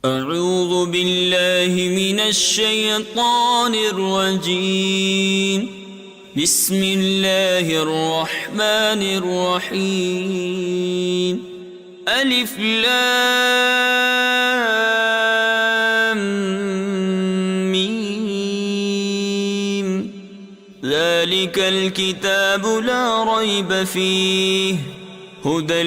أعوذ بالله من الشيطان الرجيم. بسم الله الرحمن الرحيم. ألف لام ميم. ذلك الكتاب لا ريب فيه هدى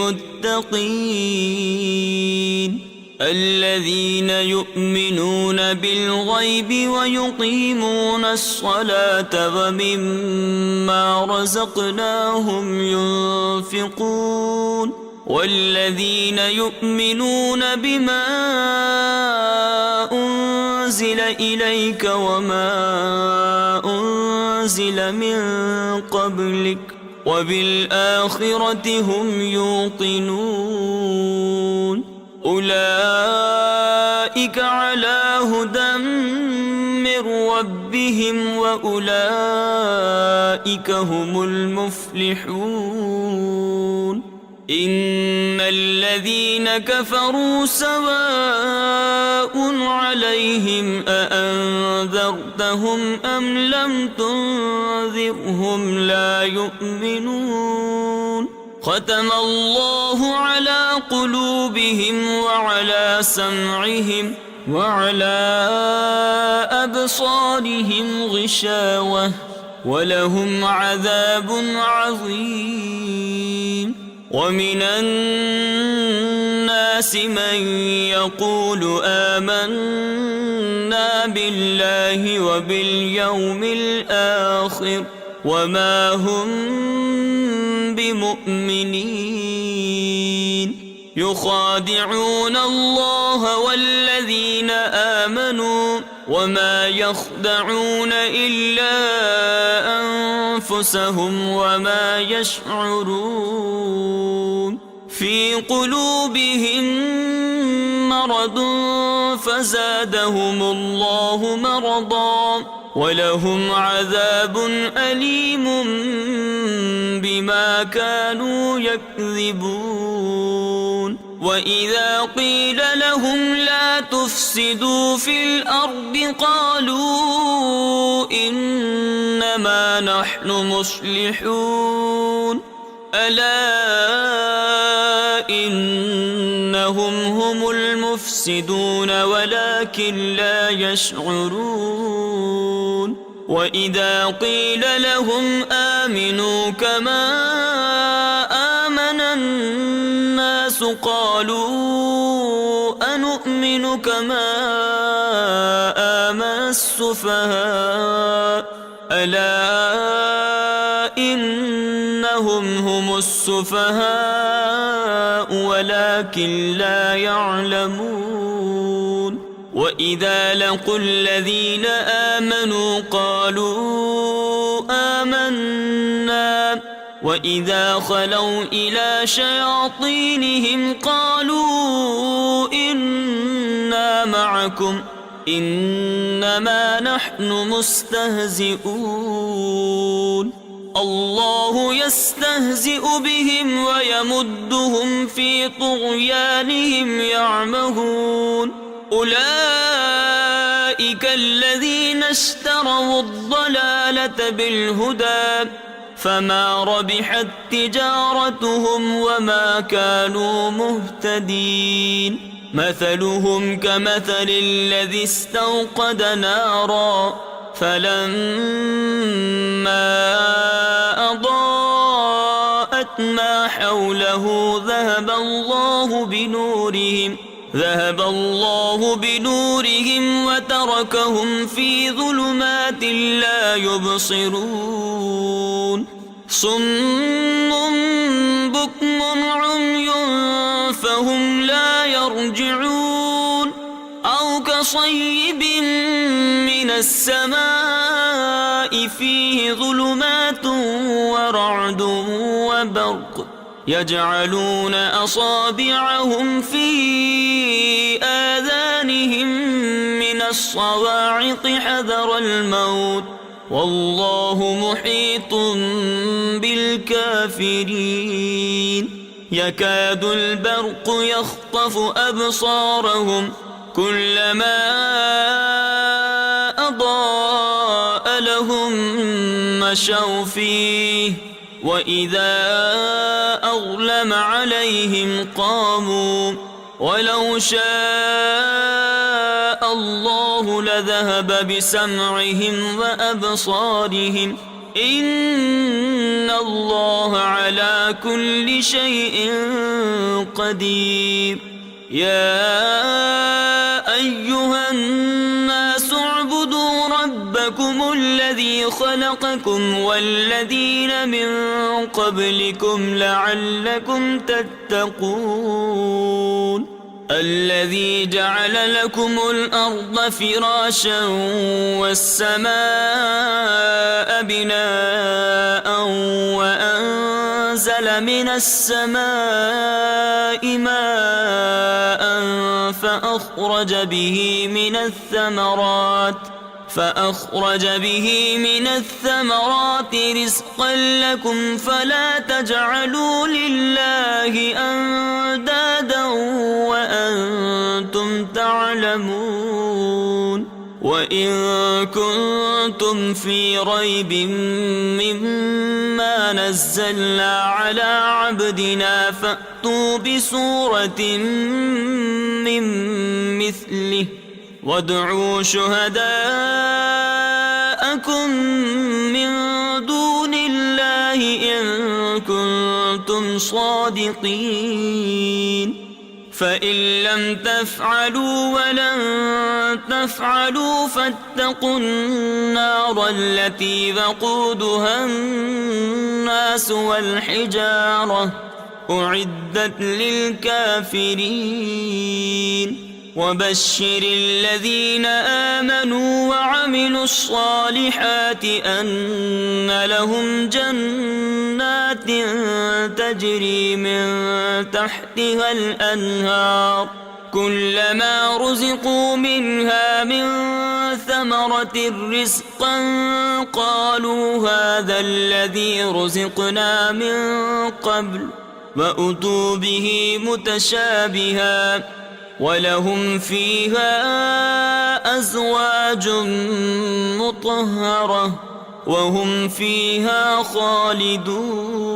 للمتقين الذين يؤمنون بالغيب ويقيمون الصلاة ومما رزقناهم ينفقون والذين يؤمنون بما أنزل إليك وما أنزل من قبلك وبالآخرة هم يوقنون أولئك على هدى من ربهم وأولئك هم المفلحون. إن الذين كفروا سواء عليهم أأنذرتهم أم لم تنذرهم لا يؤمنون. ختم الله على قلوبهم وعلى سمعهم وعلى أبصارهم غشاوة ولهم عذاب عظيم. ومن الناس من يقول آمنا بالله وباليوم الآخر وما هم بمؤمنين يخادعون الله والذين آمنوا وما يخدعون إلا أنفسهم وما يشعرون. في قلوبهم مرض فزادهم الله مرضا ولهم عذاب أليم بما كانوا يكذبون. وإذا قيل لهم لا تفسدوا في الأرض قالوا إنما نحن مصلحون ألا إنهم هم المفسدون ولكن لا يشعرون. وإذا قيل لهم آمنوا كما آمن الناس قالوا أنؤمن كما آمن السفهاء ألا إنهم هم السفهاء ولكن لا يعلمون. وإذا لقوا الذين آمنوا قالوا آمنا وإذا خلوا إلى شياطينهم قالوا إنا معكم إنما نحن مستهزئون. الله يستهزئ بهم ويمدهم في طغيانهم يعمهون. أولئك الذين اشتروا الضلالة بالهدى فما ربحت تجارتهم وما كانوا مهتدين. مثلهم كمثل الذي استوقد نارا فلما أضاءت ما حوله ذهب الله بنورهم وتركهم في ظلمات لا يبصرون. صم بكم عمي فهم لا يرجعون. أو كصيب من السماء فيه ظلمات ورعد وبرق يجعلون أصابعهم في آذانهم من الصواعق حذر الموت والله محيط بالكافرين. يكاد البرق يخطف تخطف أبصارهم كلما أضاء لهم مشوا فيه وإذا أظلم عليهم قاموا ولو شاء الله لذهب بسمعهم وأبصارهم إن الله على كل شيء قدير. يا أيها الناس اعبدوا ربكم الذي خلقكم والذين من قبلكم لعلكم تتقون. الذي جعل لكم الأرض فراشا والسماء بناء وأنزل من السماء ماء فأخرج به من الثمرات رزقا لكم فلا تجعلوا لله أندادا وأنتم تعلمون. وإن كنتم في ريب مما نزلنا على عبدنا فأتوا بسورة من مثله وادعوا شهداءكم من دون الله إن كنتم صادقين. فإن لم تفعلوا ولن تفعلوا فاتقوا النار التي وقودها الناس والحجارة أعدت للكافرين. وبشر الذين آمنوا وعملوا الصالحات أن لهم جنات تجري من تحتها الأنهار كلما رزقوا منها من ثمرة رزقا قالوا هذا الذي رزقنا من قبل وأتوا به متشابها ولهم فيها أزواج مطهرة وهم فيها خالدون.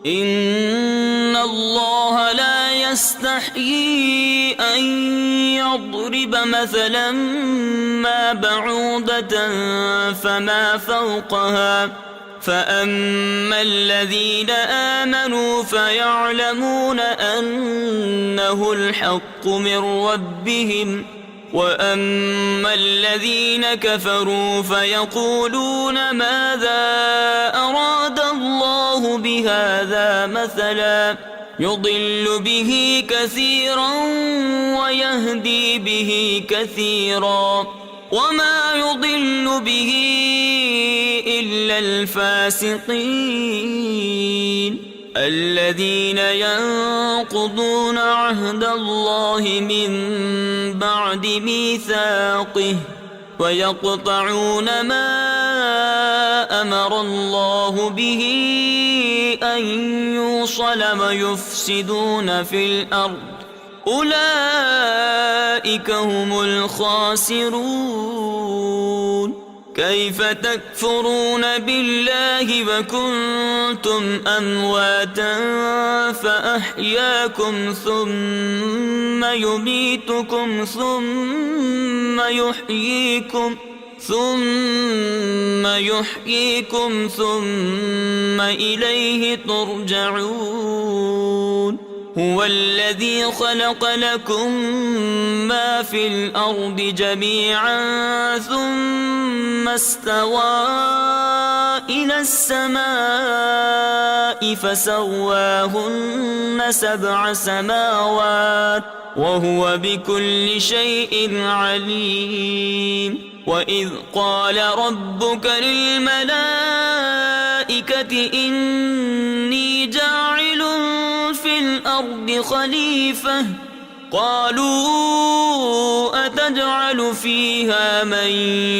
إن الله لا يستحيي أن يضرب مثلا ما بعوضة فما فوقها فأما الذين آمنوا فيعلمون أنه الحق من ربهم وأما الذين كفروا فيقولون ماذا أراد الله بهذا مثلا يضل به كثيرا ويهدي به كثيرا وما يضل به إلا الفاسقين الذين ينقضون عهد الله من بعد ميثاقه ويقطعون ما أمر الله به أن يوصل ويفسدون في الأرض أولئك هم الخاسرون. كيف تكفرون بالله وكنتم أمواتا فأحياكم ثم يميتكم ثم يحييكم ثم إليه ترجعون. هو الذي خلق لكم ما في الأرض جميعا ثم استوى إلى السماء فسواهن 7 سماوات وهو بكل شيء عليم. وإذ قال ربك للملائكة إني جاعل في الأرض خليفة قالوا أتجعل فيها من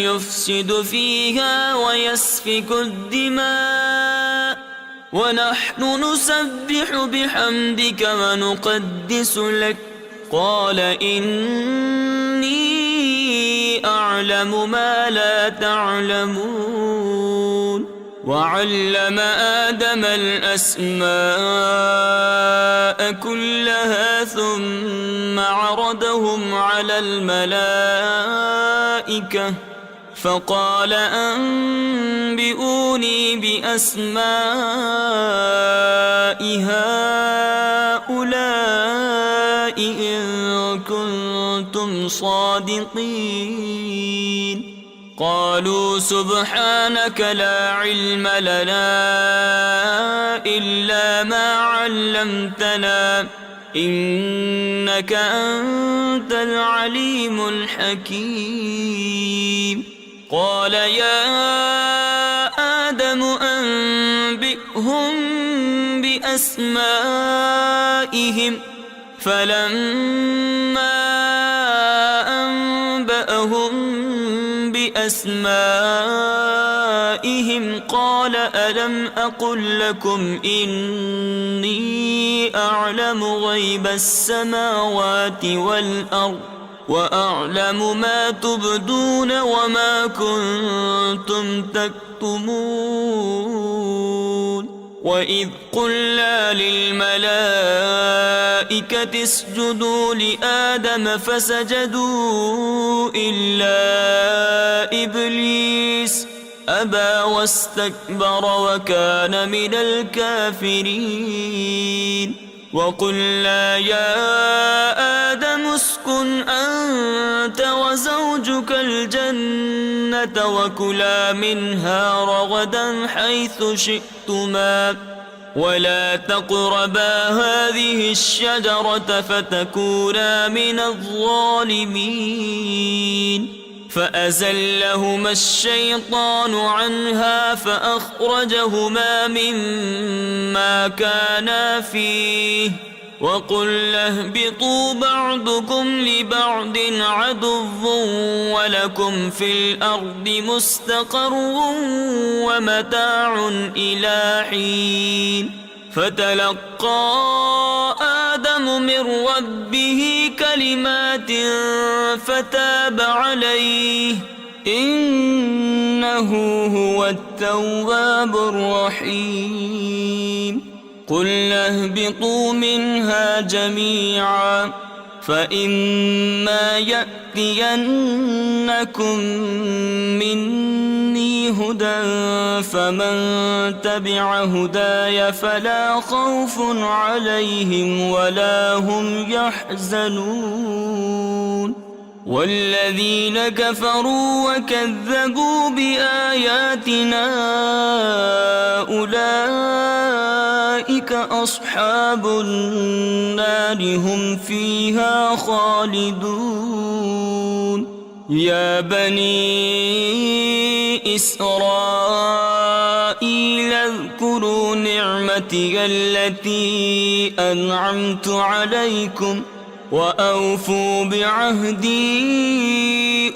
يفسد فيها ويسفك الدماء ونحن نسبح بحمدك ونقدس لك. قال إني أعلم ما لا تعلمون. وعلم آدم الأسماء كلها ثم عرضهم على الملائكة فقال أنبئوني بأسماء هؤلاء إن كنتم صادقين. قالوا سبحانك لا علم لنا إلا ما علمتنا إنك أنت العليم الحكيم. قال يا آدم أنبئهم بأسمائهم فلما أنبأهم بأسمائهم قال ألم أقل لكم إني أعلم غيب السماوات والأرض وأعلم ما تبدون وما كنتم تكتمون. وإذ قلنا للملائكة اسجدوا لآدم فسجدوا إلا إبليس أبى واستكبر وكان من الكافرين. وقلنا يا آدم اسكن أنت وزوجك الجنة وكلا منها رغدا حيث شئتما ولا تقربا هذه الشجرة فتكونا من الظالمين. فأزلهما الشيطان عنها فأخرجهما مما كانا فيه وقلنا اهبطوا بعضكم لبعض عدو ولكم في الأرض مستقر ومتاع إلى حين. فتلقى آدم من ربه كلمات فتاب عليه إنه هو التواب الرحيم. قلنا اهبطوا منها جميعا فإما يأتينكم مني هدى فمن تبع هداي فلا خوف عليهم ولا هم يحزنون. والذين كفروا وكذبوا بآياتنا أولئك أصحاب النار هم فيها خالدون. يا بني إسرائيل اذكروا نعمتي التي أنعمت عليكم وأوفوا بعهدي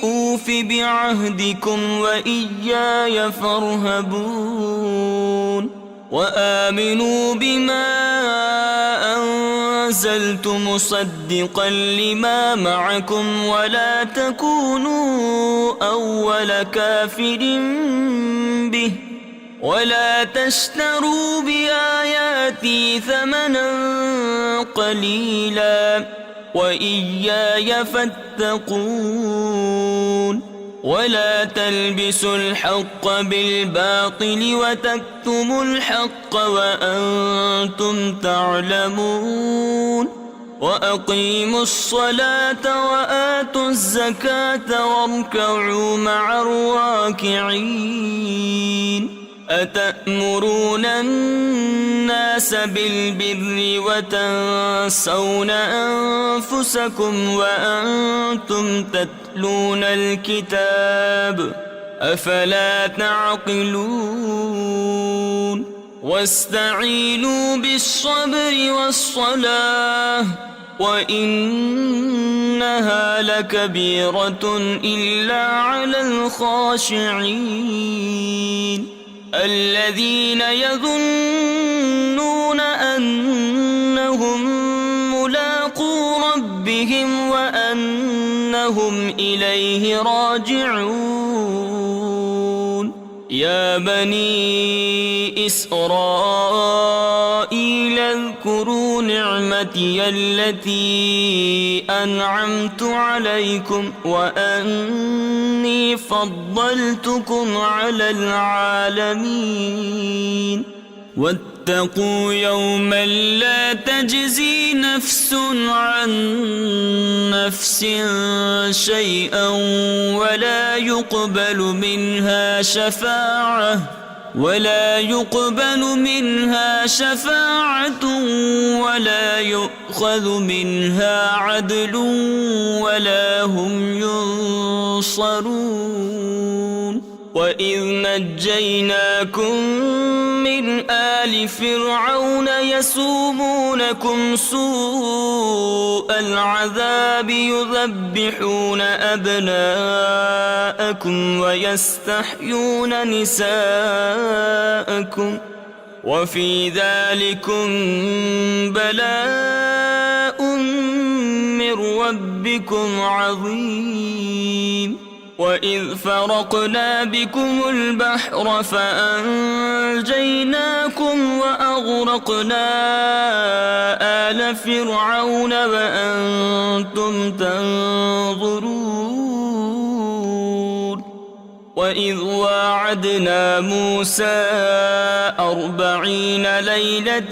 أوف بعهدكم وإياي فارهبون. وآمنوا بما أنزلت مصدقا لما معكم ولا تكونوا أول كافر به ولا تشتروا بآياتي ثمنا قليلا وإياي فاتقون. ولا تلبسوا الحق بالباطل وتكتموا الحق وأنتم تعلمون. وأقيموا الصلاة وآتوا الزكاة واركعوا مع الراكعين. أتأمرون الناس بالبر وتنسون أنفسكم وأنتم تتلون الكتاب أفلا تعقلون. واستعينوا بالصبر والصلاة وإنها لكبيرة إلا على الخاشعين. الذين يظنون أنهم ملاقو ربهم وأنهم إليه راجعون يا بني إسرائيل اذكروا نعمتي التي أنعمت عليكم وأني فضلتكم على العالمين واتقوا يوما لا تجزي نفس عن نفس شيئا ولا يقبل منها شفاعة ولا يؤخذ منها عدل ولا هم ينصرون وإذ نجيناكم من آل فرعون يسومونكم سوء العذاب يذبحون أبناءكم ويستحيون نساءكم وفي ذلكم بلاء من ربكم عظيم وإذ فرقنا بكم البحر فأنجيناكم وأغرقنا آل فرعون وأنتم تنظرون وإذ واعدنا موسى 40 ليلة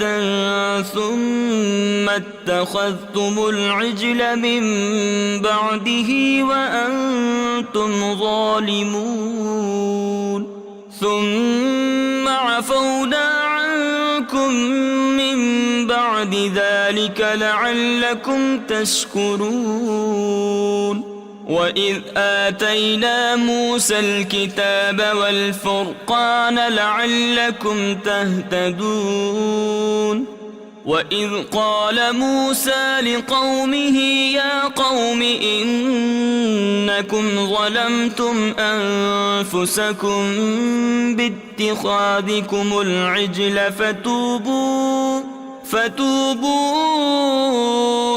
ثم اتخذتم العجل من بعده وأنتم ظالمون ثم عفونا عنكم من بعد ذلك لعلكم تشكرون وإذ آتينا موسى الكتاب والفرقان لعلكم تهتدون وإذ قال موسى لقومه يا قوم إنكم ظلمتم أنفسكم باتخاذكم العجل فتوبوا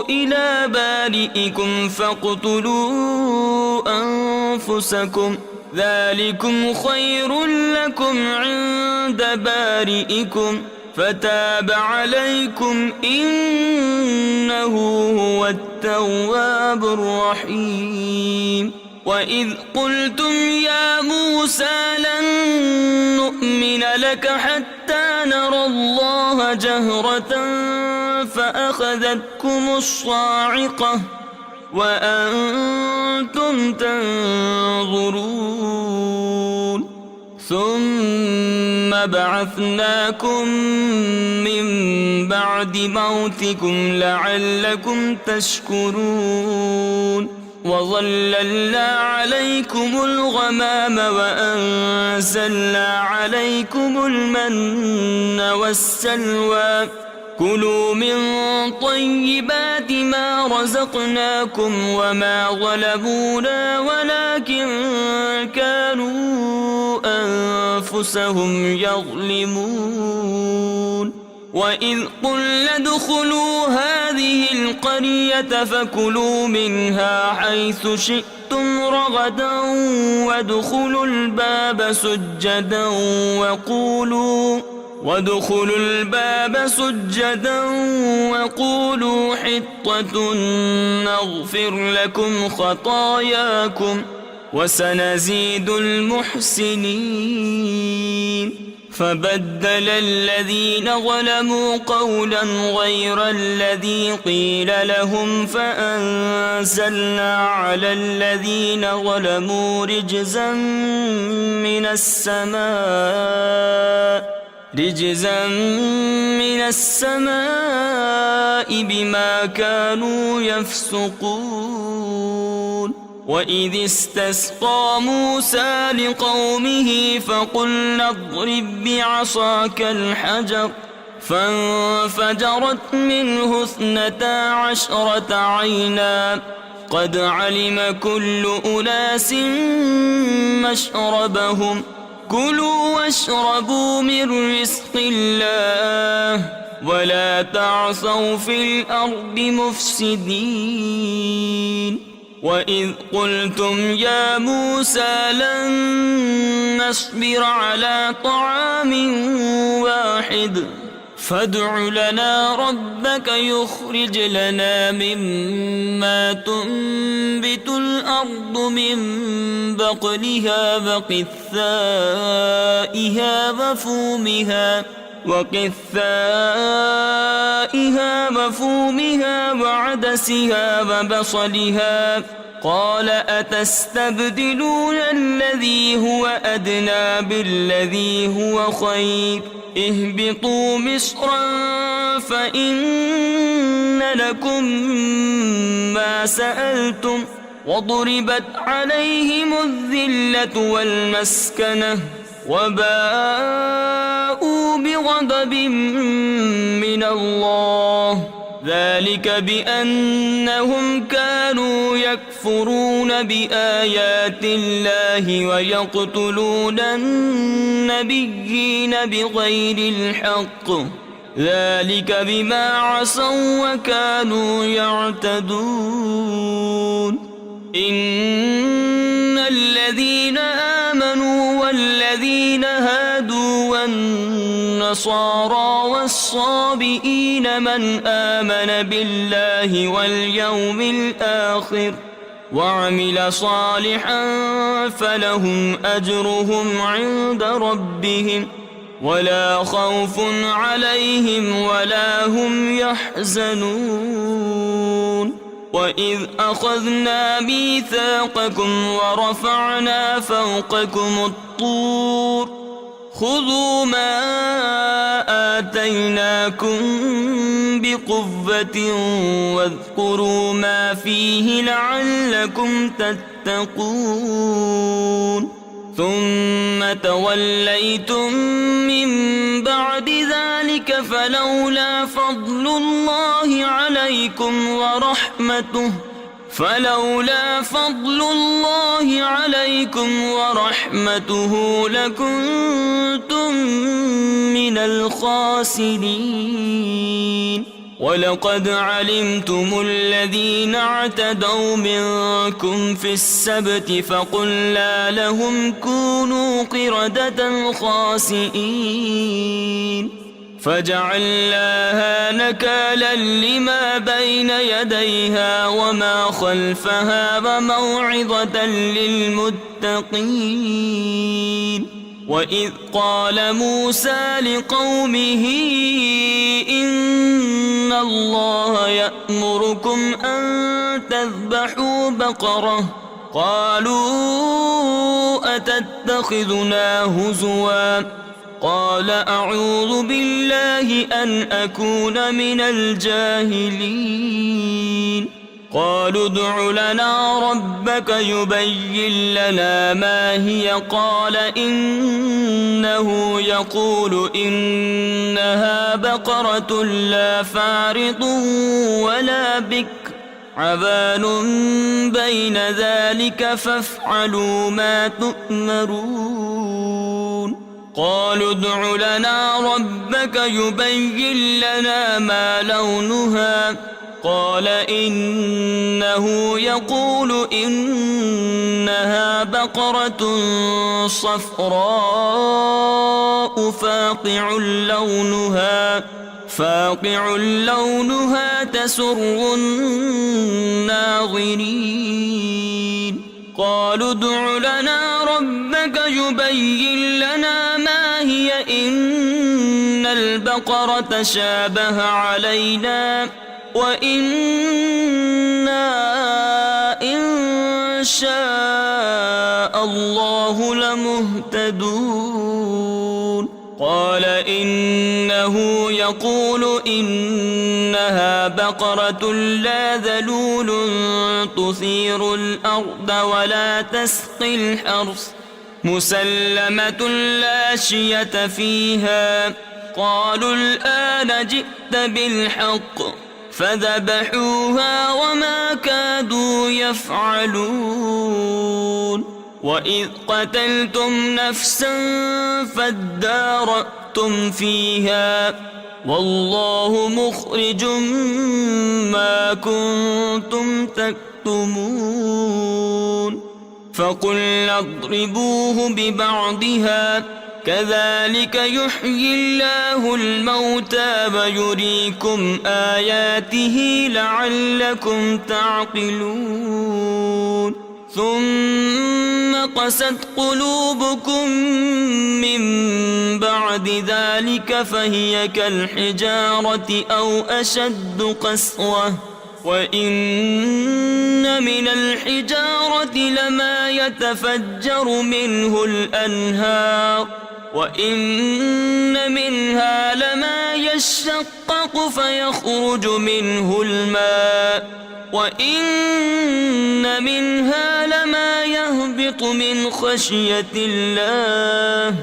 إلى بارئكم فاقتلوا أنفسكم ذلكم خير لكم عند بارئكم فتاب عليكم إنه هو التواب الرحيم وإذ قلتم يا موسى لن نؤمن لك حتى نرى الله جهرة فأخذتكم الصاعقة وأنتم تنظرون ثم بعثناكم من بعد موتكم لعلكم تشكرون وظللنا عليكم الغمام وأنزلنا عليكم المن والسلوى كلوا من طيبات ما رزقناكم وما ظلمونا ولكن كانوا أنفسهم يظلمون وإذ قلنا ادخلوا هذه القرية فكلوا منها حيث شئتم رغدا وادخلوا الباب سجدا وقولوا حطة نغفر لكم خطاياكم وسنزيد المحسنين فبدل الذين ظلموا قولا غير الذي قيل لهم فأنزلنا على الذين ظلموا رجزا من السماء بما كانوا يفسقون وإذ استسقى موسى لقومه فقلنا اضرب بعصاك الحجر فانفجرت منه 12 عينا قد علم كل أناس مشربهم كلوا واشربوا من رزق الله ولا تعصوا في الأرض مفسدين وإذ قلتم يا موسى لن نصبر على طعام واحد فادع لنا ربك يخرج لنا مما تنبت الأرض من بقلها وفومها وعدسها وبصلها قال أتستبدلون الذي هو أدنى بالذي هو خير اهبطوا مصرا فإن لكم ما سألتم وضربت عليهم الذلة والمسكنة وباءوا بغضب من الله ذلك بأنهم كانوا يكفرون بآيات الله ويقتلون النبيين بغير الحق ذلك بما عصوا وكانوا يعتدون إن الذين آمنوا والذين هادوا والنصارى والصابئين من آمن بالله واليوم الآخر وعمل صالحا فلهم أجرهم عند ربهم ولا خوف عليهم ولا هم يحزنون وإذ أخذنا ميثاقكم ورفعنا فوقكم الطور خذوا ما آتيناكم بقوة واذكروا ما فيه لعلكم تتقون ثم توليتم من بعد ذلك فلولا فضل الله عليكم ورحمته لكنتم من الخاسرين ولقد علمتم الذين اعتدوا منكم في السبت فقلنا لهم كونوا قردة خاسئين فجعلناها نكالا لما بين يديها وما خلفها وموعظة للمتقين وإذ قال موسى لقومه إن الله يأمركم أن تذبحوا بقرة قالوا أتتخذنا هزوا قال أعوذ بالله أن أكون من الجاهلين قالوا ادع لنا ربك يبين لنا ما هي قال إنه يقول إنها بقرة لا فارض ولا بكر عبان بين ذلك فافعلوا ما تؤمرون قالوا ادع لنا ربك يبين لنا ما لونها قال إنه يقول إنها بقرة صفراء فاقع لونها تسر الناظرين قالوا ادع لنا ربك يبين لنا ما هي إن البقرة شابه علينا وإنا إن شاء الله لمهتدون قال إنه يقول إنها بقرة لا ذلول تثير الأرض ولا تسقي الحرث مسلمة لا شية فيها قالوا الآن جئت بالحق فذبحوها وما كادوا يفعلون وإذ قتلتم نفسا فادارأتم فيها والله مخرج ما كنتم تكتمون فقلنا اضربوه ببعضها كذلك يحيي الله الموتى ويريكم آياته لعلكم تعقلون ثم قست قلوبكم من بعد ذلك فهي كالحجارة أو أشد قسوة وإن من الحجارة لما يتفجر منه الأنهار وإن منها لما يشقق فيخرج منه الماء وإن منها لما يهبط من خشية الله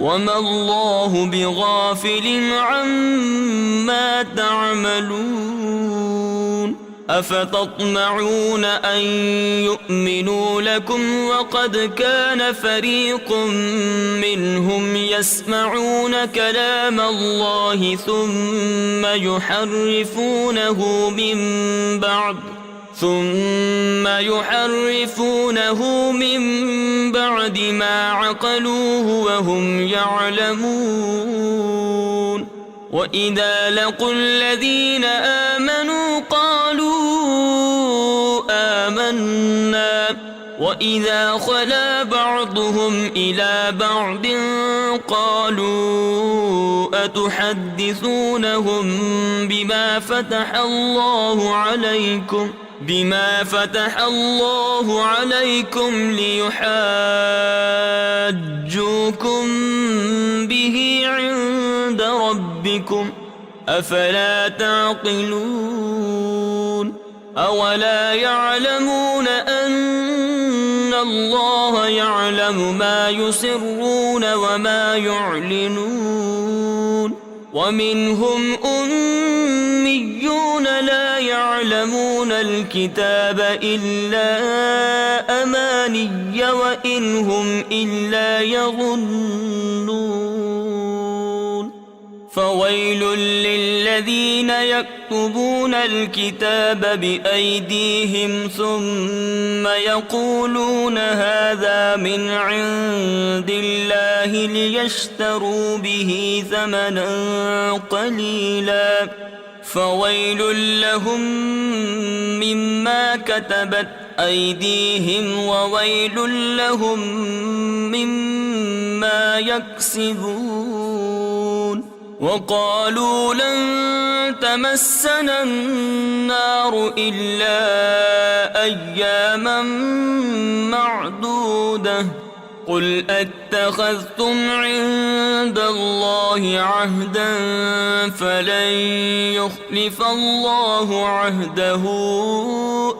وما الله بغافل عما تعملون أفتطمعون أن يؤمنوا لكم وقد كان فريق منهم يسمعون كلام الله ثم يحرفونه من بعد ما عقلوه وهم يعلمون وإذا لقوا الذين آمنوا قالوا آمنا وإذا خلا بعضهم إلى بعض قالوا أتحدثونهم بما فتح الله عليكم ليحاجوكم به عند ربكم أفلا تعقلون أولا يعلمون أن الله يعلم ما يسرون وما يعلنون ومنهم أميون لا يعلمون الكتاب إلا أماني وإن هم إلا يظنون فويل للذين يكتبون الكتاب بأيديهم ثم يقولون هذا من عند الله ليشتروا به ثمنا قليلا فويل لهم مما كتبت أيديهم وويل لهم مما يكسبون وقالوا لن تمسنا النار إلا أياما معدودة قل أتخذتم عند الله عهدا فلن يخلف الله عهده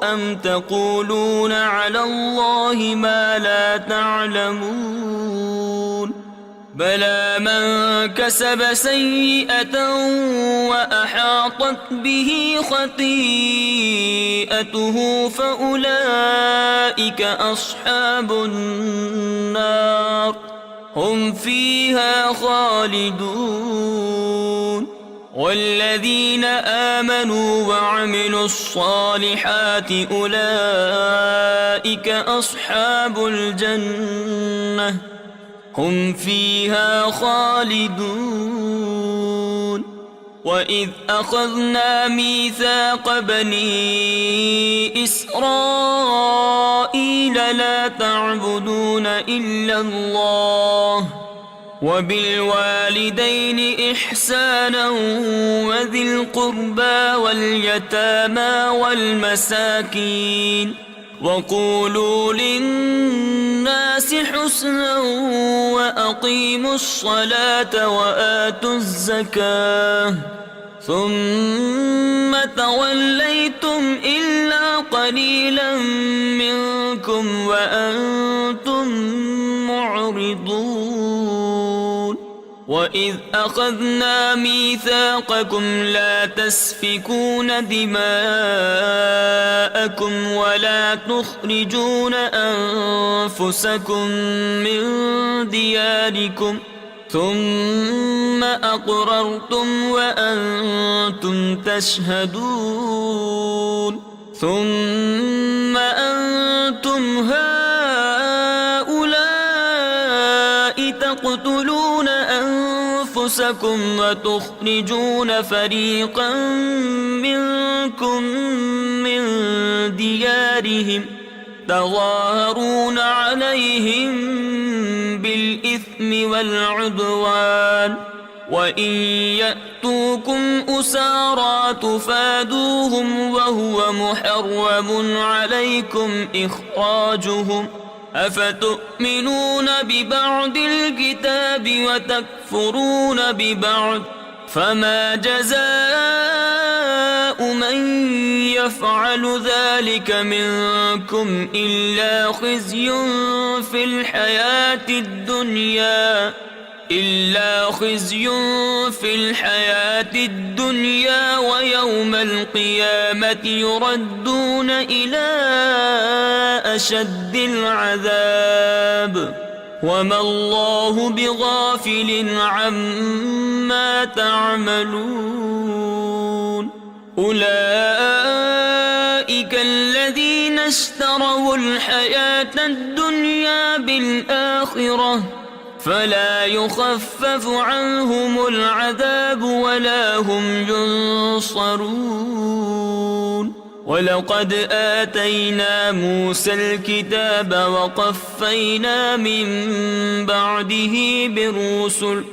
أم تقولون على الله ما لا تعلمون بلى من كسب سيئة وأحاطت به خطيئته فأولئك أصحاب النار هم فيها خالدون والذين آمنوا وعملوا الصالحات أولئك أصحاب الجنة هم فيها خالدون وإذ أخذنا ميثاق بني إسرائيل لا تعبدون إلا الله وبالوالدين إحسانا وذي القربى واليتامى والمساكين وقولوا للناس حسنا وأقيموا الصلاة وآتوا الزكاة ثم توليتم إلا قليلا منكم وأنتم معرضون وإذ أخذنا ميثاقكم لا تسفكون دماءكم ولا تخرجون أنفسكم من دياركم ثم أقررتم وأنتم تشهدون ثم أنتم هؤلاء تقتلون أنفسكم وتخرجون فريقا منكم من ديارهم تظاهرون عليهم بالإثم والعدوان وإن يأتوكم أسارى تفادوهم وهو محرم عليكم إخراجهم أفتؤمنون ببعض الكتاب وتكفرون ببعض فما جزاء من يفعل ذلك منكم إلا خزي في الحياة الدنيا ويوم القيامة يردون إلى أشد العذاب وما الله بغافل عما تعملون أولئك الذين اشتروا الحياة الدنيا بالآخرة فلا يخفف عنهم العذاب ولا هم ينصرون ولقد آتينا موسى الكتاب وقفينا من بعده بالرسل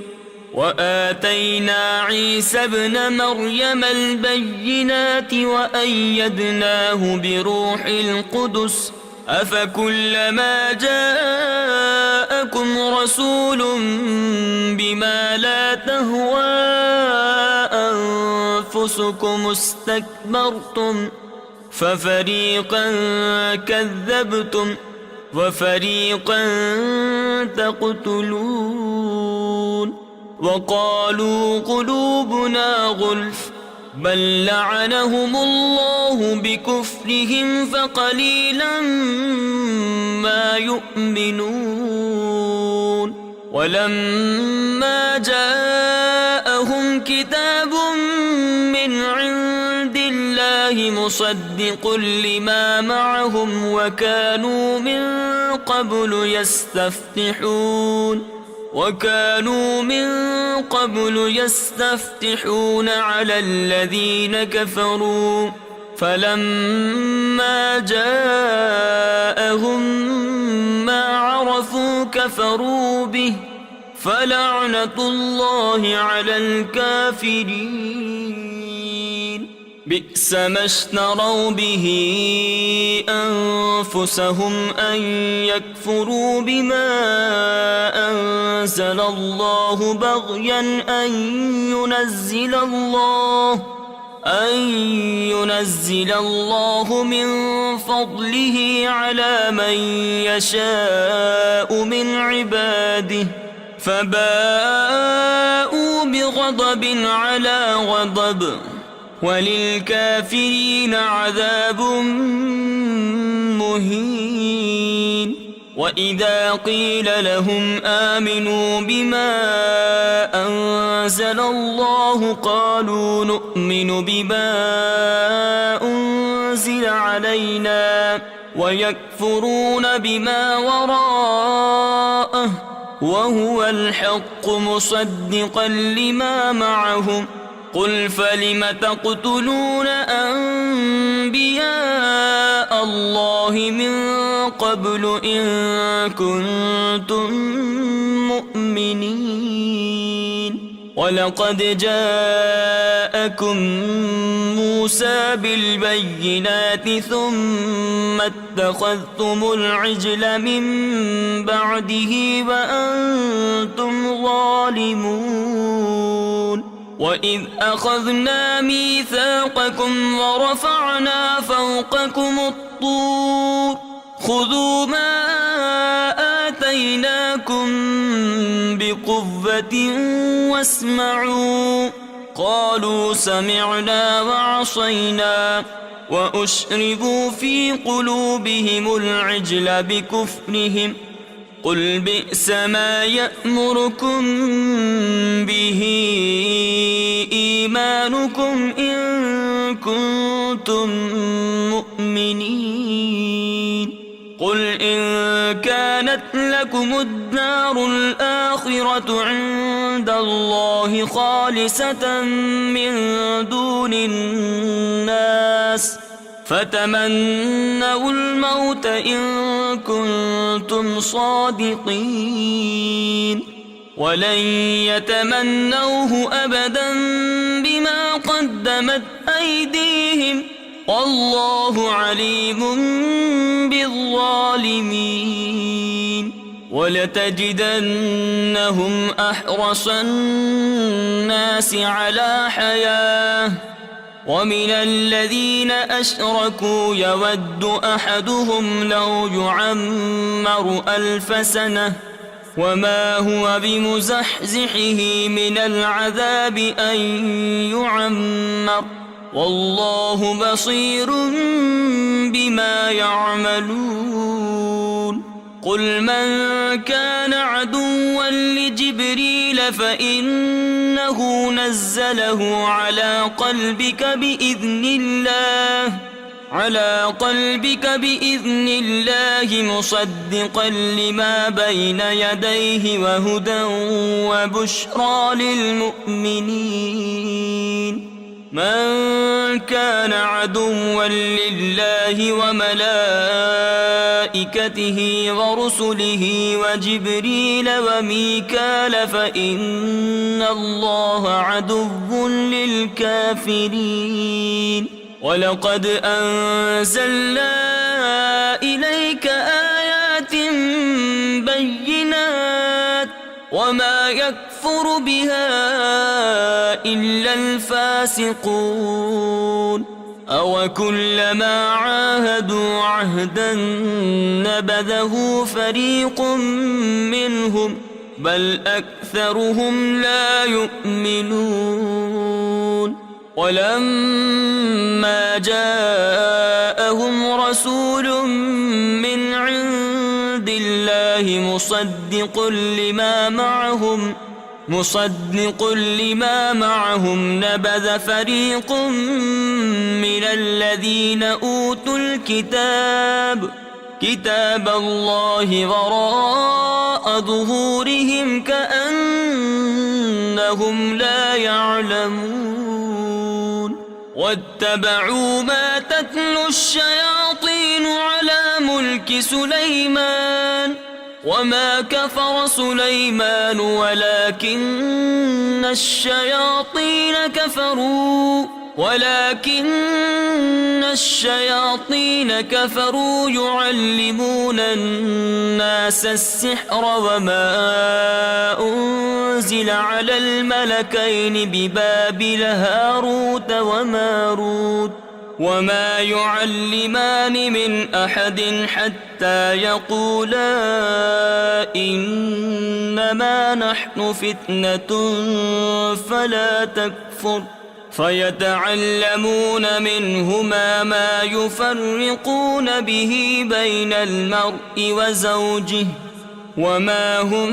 وآتينا عيسى ابن مريم البينات وأيدناه بروح القدس أفكلما جاءكم رسول بما لا تهوى أنفسكم استكبرتم ففريقا كذبتم وفريقا تقتلون وقالوا قلوبنا غلف بل لعنهم الله بكفرهم فقليلا ما يؤمنون ولما جاءهم كتاب من عند الله مصدق لما معهم وكانوا من قبل يستفتحون على الذين كفروا فلما جاءهم ما عرفوا كفروا به فلعنة الله على الكافرين بئس ما اشتروا به أنفسهم أن يكفروا بما أنزل الله بغيا أن ينزل الله من فضله على من يشاء من عباده فباءوا بغضب على غضب وللكافرين عذاب مهين وإذا قيل لهم آمنوا بما أنزل الله قالوا نؤمن بما أنزل علينا ويكفرون بما وراءه وهو الحق مصدقا لما معهم قل فلم تقتلون أنبياء الله من قبل إن كنتم مؤمنين ولقد جاءكم موسى بالبينات ثم اتخذتم العجل من بعده وأنتم ظالمون وإذ أخذنا ميثاقكم ورفعنا فوقكم الطور خذوا ما آتيناكم بقوة واسمعوا قالوا سمعنا وعصينا وأشربوا في قلوبهم العجل بكفرهم قل بئس ما يأمركم به إيمانكم إن كنتم مؤمنين قل إن كانت لكم الدار الآخرة عند الله خالصة من دون الناس فتمنوا الموت إن كنتم صادقين ولن يتمنوه أبدا بما قدمت أيديهم والله عليم بالظالمين ولتجدنهم أحرص الناس على حياة ومن الذين أشركوا يود أحدهم لو يعمر 1000 سنة وما هو بمزحزحه من العذاب أن يعمر والله بصير بما يعملون قل من كان عدوا لجبريل فإنه نزله على قلبك بإذن الله مصدقا لما بين يديه وهدى وبشرى للمؤمنين من كان عدوا لله وملائكته ورسله وجبريل وميكال فإن الله عدو للكافرين ولقد أنزلنا إليك آيات بينات وما يكفر بها إلا الفاسقون أوكلما عاهدوا عهدا نبذه فريق منهم بل أكثرهم لا يؤمنون ولما جاءهم رسول من عند الله مصدق لما معهم نبذ فريق من الذين أوتوا كتاب الله وراء ظهورهم كأنهم لا يعلمون واتبعوا ما تتلو الشياطين على ملك سليمان وما كفر سليمان ولكن الشياطين كفروا يعلمون الناس السحر وما أنزل على الملكين ببابل هاروت وماروت وما يعلمان من أحد حتى يقولا إنما نحن فتنة فلا تكفر فيتعلمون منهما ما يفرقون به بين المرء وزوجه وما هم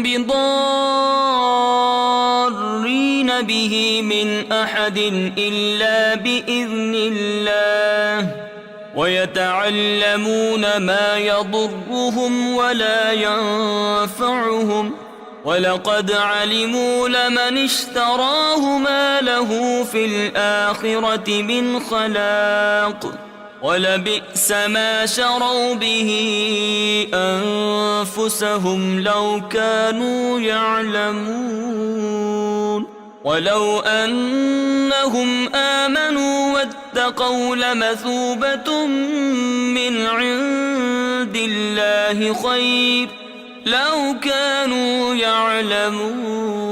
بضارين به من أحد إلا بإذن الله ويتعلمون ما يضرهم ولا ينفعهم ولقد علموا لمن اشتراه ما له في الآخرة من خلاق ولبئس ما شروا به أنفسهم لو كانوا يعلمون ولو أنهم آمنوا واتقوا لمثوبة من عند الله خير لو كانوا يعلمون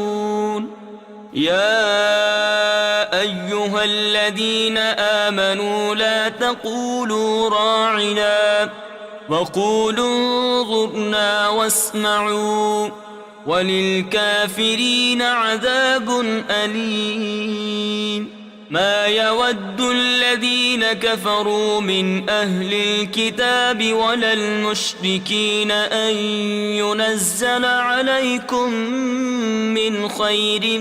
يا أيها الذين آمنوا لا تقولوا راعنا وقولوا انظرنا واسمعوا وللكافرين عذاب أليم. ما يود الذين كفروا من أهل الكتاب ولا المشركين أن ينزل عليكم من خير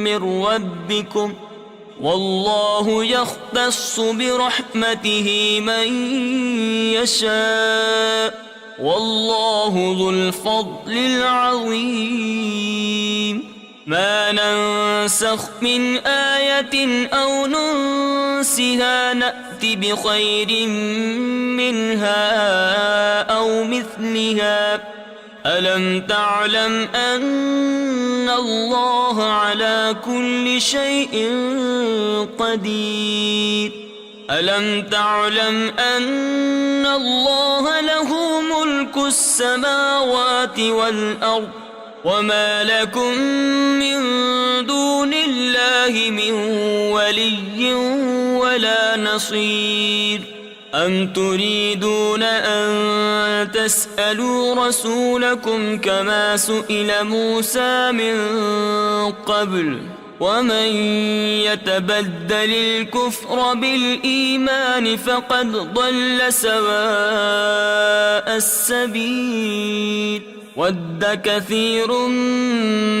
من ربكم، والله يختص برحمته من يشاء، والله ذو الفضل العظيم. ما ننسخ من آية أو ننسها نأت بخير منها أو مثلها. ألم تعلم أن الله على كل شيء قدير؟ ألم تعلم أن الله له ملك السماوات والأرض، وما لكم من دون الله من ولي ولا نصير. أم تريدون أن تسألوا رسولكم كما سئل موسى من قبل؟ ومن يتبدل الكفر بالإيمان فقد ضل سواء السبيل. ود كثير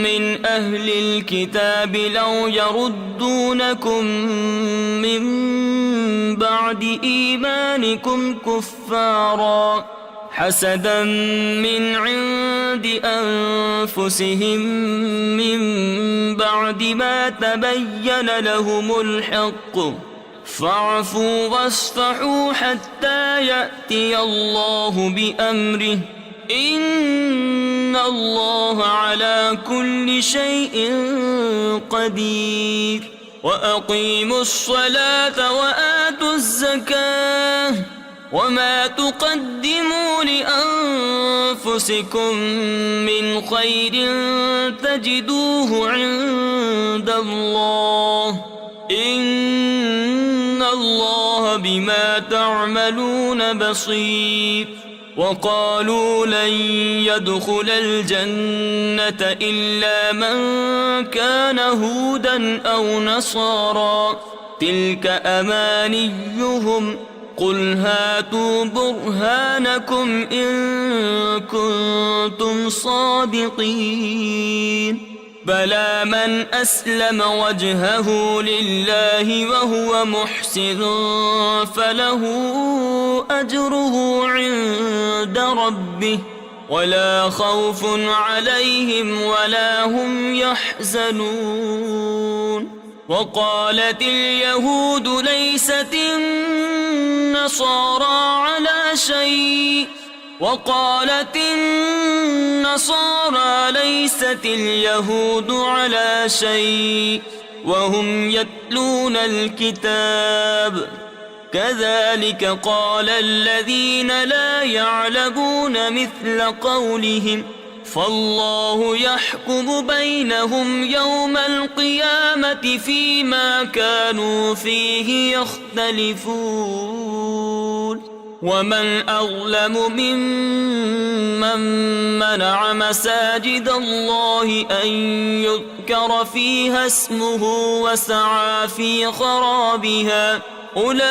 من أهل الكتاب لو يردونكم من بعد إيمانكم كفارا حسدا من عند أنفسهم من بعد ما تبين لهم الحق، فاعفوا واصفحوا حتى يأتي الله بأمره، إن الله على كل شيء قدير. وأقيموا الصلاة وآتوا الزكاة، وما تقدموا لأنفسكم من خير تجدوه عند الله، إن الله بما تعملون بصير. وقالوا لن يدخل الجنة إلا من كان هودا أو نصارى، تلك أمانيهم، قل هاتوا برهانكم إن كنتم صادقين. بلى من أسلم وجهه لله وهو محسن فله أجره عند ربه ولا خوف عليهم ولا هم يحزنون. وقالت اليهود ليست النصارى على شيء، وقالت النصارى ليست اليهود على شيء وهم يتلون الكتاب، كذلك قال الذين لا يعلمون مثل قولهم، فالله يحكم بينهم يوم القيامة فيما كانوا فيه يختلفون. ومن أظلم ممن منع مساجد الله أن يذكر فيها اسمه وسعى في خرابها، أولئك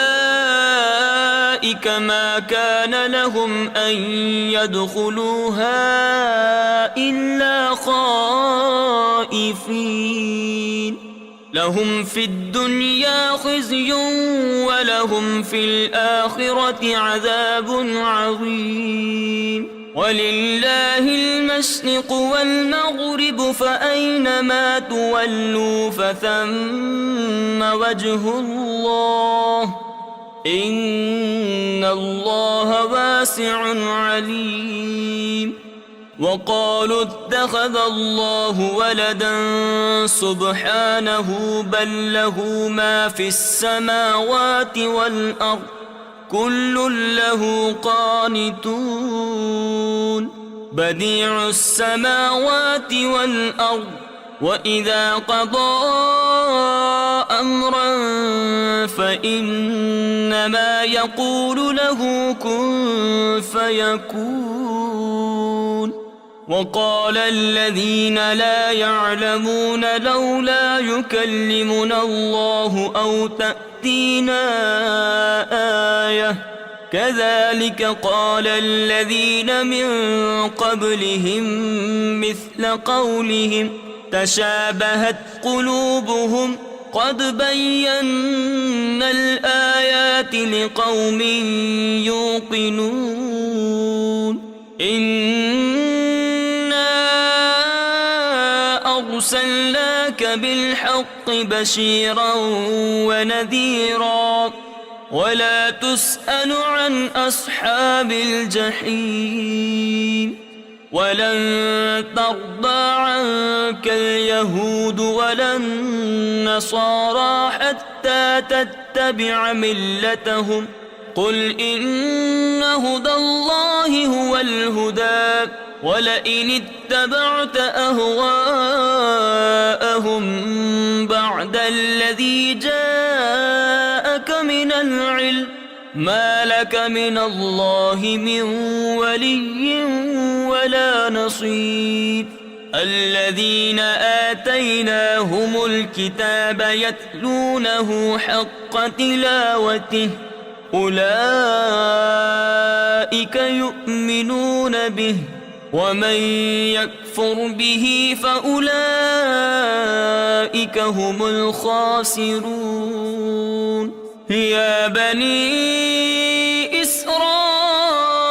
ما كان لهم أن يدخلوها إلا خائفين، لهم في الدنيا خزي ولهم في الآخرة عذاب عظيم. ولله المشرق والمغرب فأينما تولوا فثم وجه الله، إن الله واسع عليم. وقالوا اتخذ الله ولدا سبحانه بل له ما في السماوات والأرض كل له قانتون. بديع السماوات والأرض وإذا قضى أمرا فإنما يقول له كن فيكون. وقال الذين لا يعلمون لولا يكلمنا الله أو تأتينا آية كذلك قال الذين من قبلهم مثل قولهم تشابهت قلوبهم قد بينا الآيات لقوم يوقنون. إنا أرسلناك بالحق بشيرا ونذيرا ولا تسأل عن أصحاب الجحيم. ولن ترضى عنك اليهود ولا النصارى حتى تتبع ملتهم قل إن هدى الله هو الهدى ولئن اتبعت أهواءهم بعد الذي جاءك من العلم ما لك من الله من ولي ولا نصير. الذين آتيناهم الكتاب يتلونه حق تلاوته أولئك يؤمنون به ومن يكفر به فأولئك هم الخاسرون. يا بني إسرائيل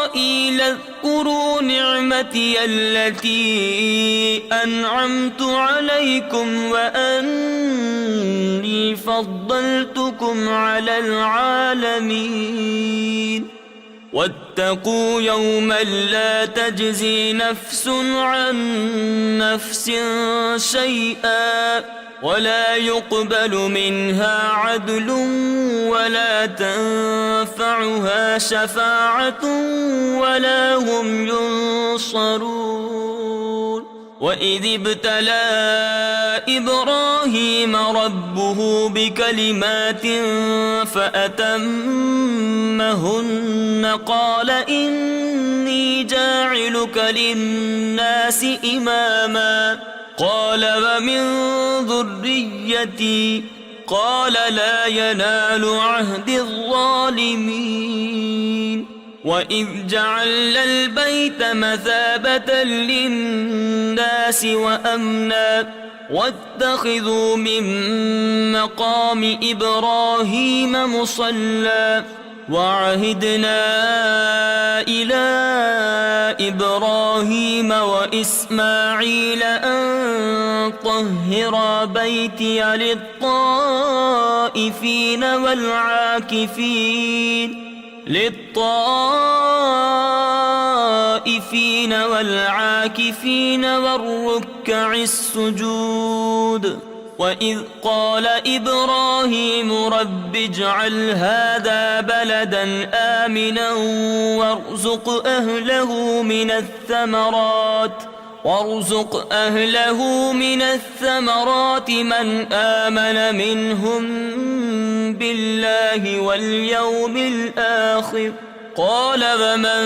اذكروا نعمتي التي أنعمت عليكم وأني فضلتكم على العالمين. واتقوا يوما لا تجزي نفس عن نفس شيئا ولا يقبل منها عدل ولا تنفعها شفاعة ولا هم ينصرون. وإذ ابتلى إبراهيم ربه بكلمات فأتمهن قال إني جاعلك للناس إماما قال ومن ذريتي قال لا ينال عهد الظالمين. وإذ جعلنا البيت مثابة للناس وأمنا واتخذوا من مقام إبراهيم مصلى وعهدنا إلى إبراهيم وإسماعيل أن طهرا بيتي للطائفين والعاكفين والركع السجود. وإذ قال إبراهيم رب اجعل هذا بلدا آمنا وارزق أهله من الثمرات من آمن منهم بالله واليوم الآخر قال ومن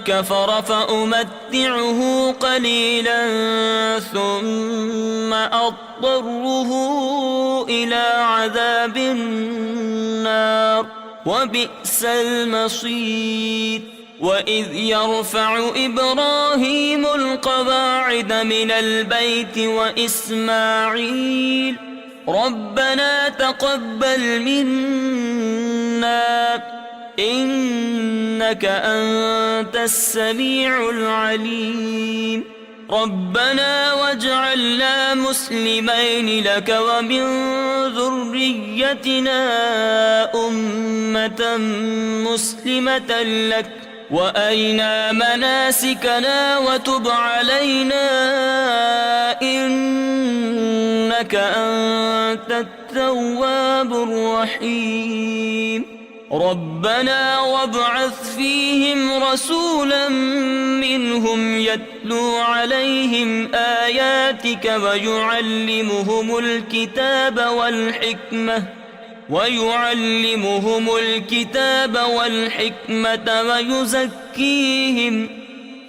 كفر فأمتعه قليلا ثم أضطره إلى عذاب النار وبئس المصير. وإذ يرفع إبراهيم القواعد من البيت وإسماعيل ربنا تقبل منا إنك أنت السميع العليم. ربنا واجعلنا مسلمين لك ومن ذريتنا أمة مسلمة لك وأرنا مناسكنا وتب علينا إنك أنت التواب الرحيم. ربنا وابعث فيهم رسولا منهم يتلو عليهم آياتك ويعلمهم الكتاب والحكمة ويزكيهم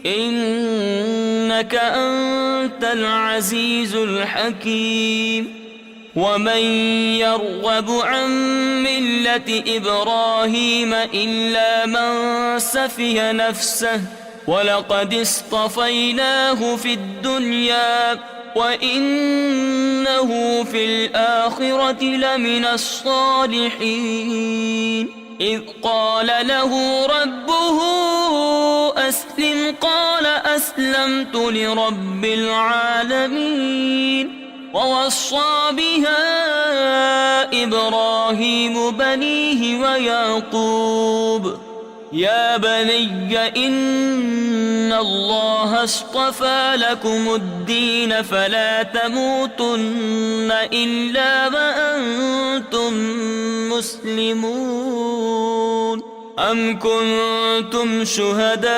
إنك أنت العزيز الحكيم. ومن يرغب عن ملة إبراهيم إلا من سفه نفسه ولقد اصطفيناه في الدنيا وإنه في الآخرة لمن الصالحين. إذ قال له ربه أسلم قال أسلمت لرب العالمين. ووصى بها إبراهيم بنيه ويعقوب يا بني إن الله اصطفى لكم الدين فلا تموتن إلا وأنتم مسلمون. أم كنتم شهداء